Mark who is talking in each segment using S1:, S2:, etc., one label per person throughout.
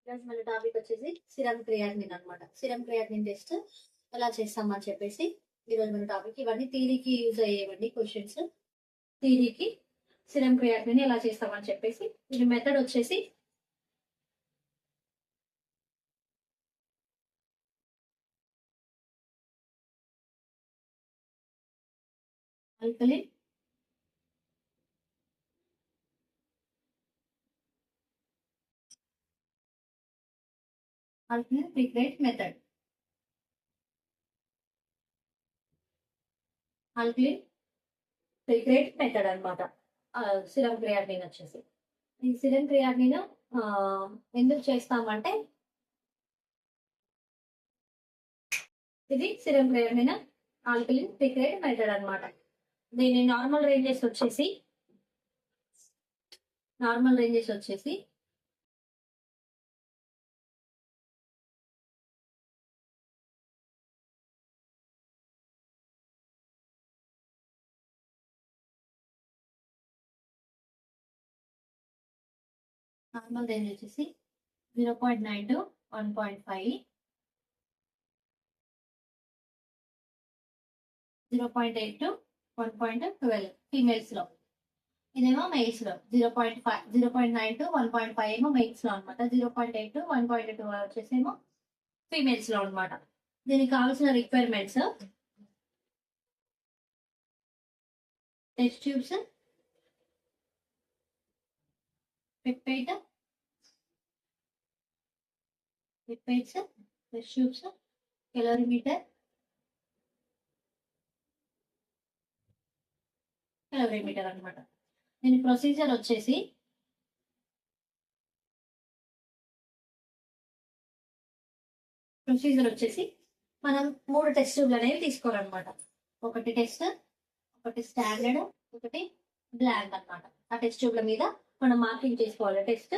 S1: ఈరోజు మన టాపిక్ వచ్చేసి సిరం క్రియాటినిన్ అనమాట. సిరం క్రియాటినిన్ టెస్ట్ ఎలా చేస్తామని చెప్పేసి ఈరోజు మన టాపిక్. ఇవన్నీ థియరీకి యూజ్ అయ్యేవండి క్వశ్చన్స్. థియరీకి సిరం క్రియాటినిన్ ఎలా చేస్తామని చెప్పేసి ఇది మెథడ్ వచ్చేసి ఆల్కలిన్ ప్రిక్రేట్ మెథడ్. ఆల్కలిన్ ప్రిక్రేట్ మెథడ్ అనమాట సిరం క్రియాటినిన్ వచ్చేసి. ఈ సిరం క్రియాటినిన్ ఎందుకు చేస్తామంటే ఇది సిరం క్రియాటినిన్ ఆల్కలిన్ ప్రిక్రేట్ మెథడ్ అనమాట. దీని నార్మల్ రేంజెస్ వచ్చేసి నార్మల్ రేంజ్ వచ్చేసి 0.9 to 1.5, 0.8 to 1.12 ఫీమేల్స్ లో. ఇదేమో మెయిల్స్ లో 0.9 to 1.5 ఏమో మెయిల్స్ లో అనమాట. 0.8 to 1.2 వచ్చేసి ఏమో ఫీమేల్స్ లో అనమాట. దీనికి కావాల్సిన requirements test tubes, pipettes, test tubes, calorimeter అనమాట. దీని ప్రొసీజర్ వచ్చేసి మనం 3 టెస్ట్ ట్యూబ్లు అనేవి తీసుకోవాలన్నమాట. ఒకటి టెస్ట్, ఒకటి స్టాండర్డ్, ఒకటి బ్లాంక్ అనమాట. ఆ టెస్ట్ ట్యూబ్ల మీద మనం మార్కింగ్ చేసుకోవాలి, టెస్ట్,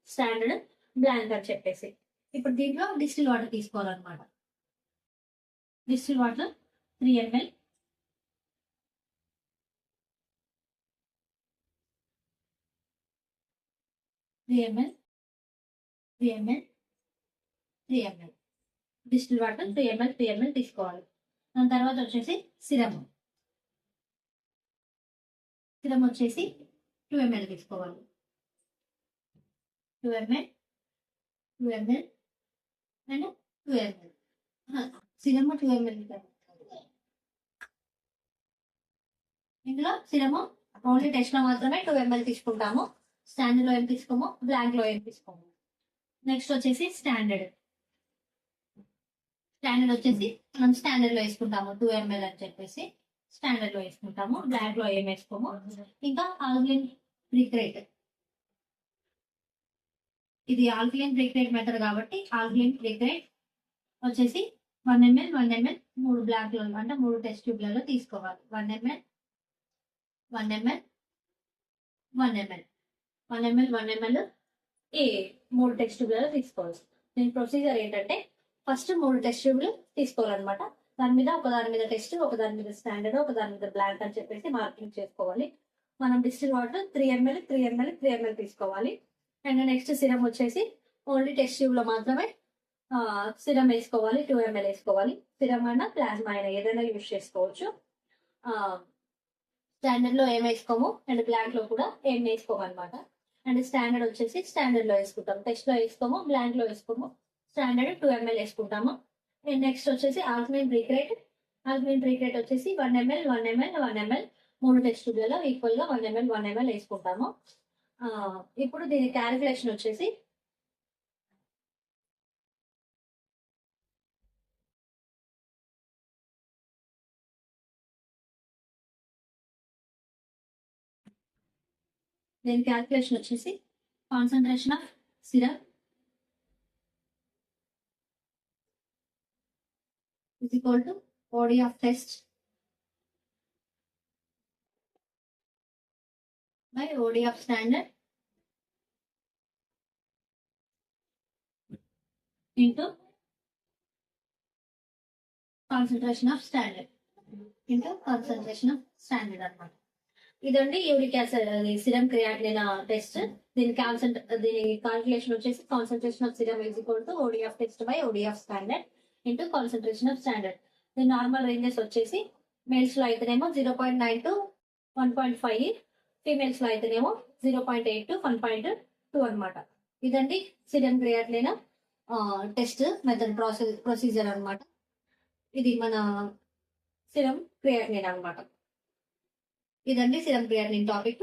S1: స్టాండర్డ్, బ్లాంక్ అని చెప్పేసి. ఇప్పుడు దీంట్లో డిస్టిల్ వాటర్ తీసుకోవాలన్నమాట. Distil water 3 ml, 3 ml, 3 ml, 3 ml distil water 3 ml, 3 ml తీసుకోవాలి. దాని తర్వాత వచ్చేసి సిరమ్ వచ్చేసి 2 ml తీసుకోవాలి. 2 ml, 2 ml and 2 ml. Serum 2 ml. ఇందులో సిరమ్ ఓన్లీ టెస్ట్ లో మాత్రమే 2 ml తీసుకుంటాము. స్టాండర్డ్ లో ఏం తీసుకోము, బ్లాంక్ లో ఏం తీసుకోము. నెక్స్ట్ వచ్చేసి స్టాండర్డ్ వచ్చేసి మనం స్టాండర్డ్ లో వేసుకుంటాము 2 ml అని చెప్పేసి స్టాండర్డ్ లో వేసుకుంటాము, బ్లాంక్ లో ఏం వేసుకోము. ఇంకా ఆల్కలిన్ ప్రిక్రేట్, ఇది ఆల్కలిన్ ప్రిక్రేట్ మెథడ్ కాబట్టి ఆల్కలిన్ ప్రిక్రేట్ వచ్చేసి 1 ml, 1 ml 3 బ్లాంక్ లో అంటే 3 టెస్ట్ ట్యూబ్లలో తీసుకోవాలి. 1 ml, 1 ml, 1 ml, 1 ml, 1 ml ఈ 3 టెస్ట్ ట్యూబ్లలో తీసుకోవాలి. దీని ప్రొసీజర్ ఏంటంటే ఫస్ట్ 3 టెస్ట్ ట్యూబ్లు తీసుకోవాలన్నమాట. ఒకదాని మీద టెస్ట్, ఒకదాని మీద స్టాండర్డ్, ఒకదాని మీద బ్లాంక్ అని చెప్పేసి మార్కింగ్ చేసుకోవాలి. మనం distil water 3 ml, 3 ml, 3 ml తీసుకోవాలి. అండ్ నెక్స్ట్ సిరం వచ్చేసి ఓన్లీ టెస్ట్ ట్యూబ్ లో మాత్రమే సిరం వేసుకోవాలి. 2 ml వేసుకోవాలి. సిరం అయినా ప్లాస్మా అయినా ఏదైనా యూజ్ చేసుకోవచ్చు. స్టాండర్డ్ లో ఏం వేసుకోము అండ్ బ్లాంక్ లో కూడా ఏం వేసుకోమన్నమాట. అండ్ స్టాండర్డ్ వచ్చేసి స్టాండర్డ్ లో వేసుకుంటాం, టెస్ట్ లో వేసుకోము, బ్లాంక్ లో వేసుకోము. స్టాండర్డ్ 2 ml వేసుకుంటాము. అండ్ నెక్స్ట్ వచ్చేసి ఆల్కలిన్ ప్రిక్రేట్ వచ్చేసి 1 ml, 1 ml, 1 ml 3 టెస్ట్ ట్యూబ్లలో ఈక్వల్ గా 1 ml, 1 ml వేసుకుంటాము. ఇప్పుడు దీని క్యాలిక్యులేషన్ వచ్చేసి concentration of syrup is equal to OD of test by OD of standard into concentration of standard అనమాట. ఇదండి uric acid serum creatinine test. దీని కాల్కులేషన్ వచ్చేసి concentration of serum is equal to OD of test by OD of standard into concentration of standard. దీని normal ranges వచ్చేసి males లో అయితేనేమో 0.9 to 1.5, females లో అయితేనేమో 0.8 టు 1.2 అనమాట. ఇదండి serum creatinine test method procedure అన్నమాట. ఇది మన సిరం క్రియాటినిన్ అన్నమాట. ఇదండి సిరం క్రియాటినిన్ టాపిక్.